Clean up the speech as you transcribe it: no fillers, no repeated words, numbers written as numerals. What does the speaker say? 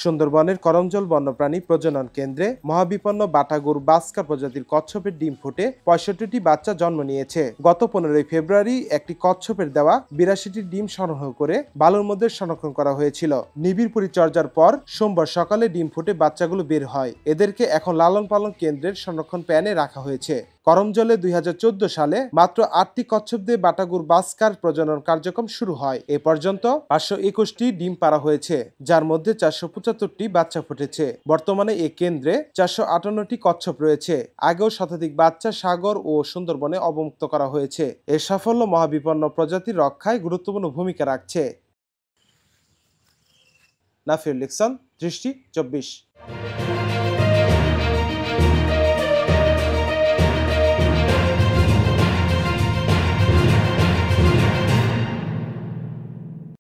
সুন্দরবনের করমজল বন্যপ্রাণী প্রজনন কেন্দ্রে মহাবিপন্ন বাটাগুর বাস্কার প্রজাতির কচ্ছপের ডিম ফুটে ৬৫টি বাচ্চা জন্ম নিয়েছে। গত ১৫ ফেব্রুয়ারি একটি কচ্ছপের দেওয়া ৮২টি ডিম সংগ্রহ করে বালুর মধ্যে সংরক্ষণ করা হয়েছিল। নিবিড় পরিচর্যার পর সোমবার সকালে ডিম ফুটে বাচ্চাগুলো বের হয়। এদেরকে এখন লালন পালন কেন্দ্রের সংরক্ষণ প্যানে রাখা হয়েছে। করমজলে ২০১৪ সালে মাত্র ৮টি কচ্ছপ দিয়ে বাটাগুর বাস্কার প্রজনন কার্যক্রম শুরু হয়। এ পর্যন্ত ৫২১টি ডিম পাড়া হয়েছে, যার মধ্যে ৪৭৫টি বাচ্চা ফুটেছে। বর্তমানে এ কেন্দ্রে ৪৫৮টি কচ্ছপ রয়েছে। আগেও শতাধিক বাচ্চা সাগর ও সুন্দরবনে অবমুক্ত করা হয়েছে। এর সাফল্য মহাবিপন্ন প্রজাতির রক্ষায় গুরুত্বপূর্ণ ভূমিকা রাখছে। নাফিউল ইহসান, দৃষ্টি ২৪।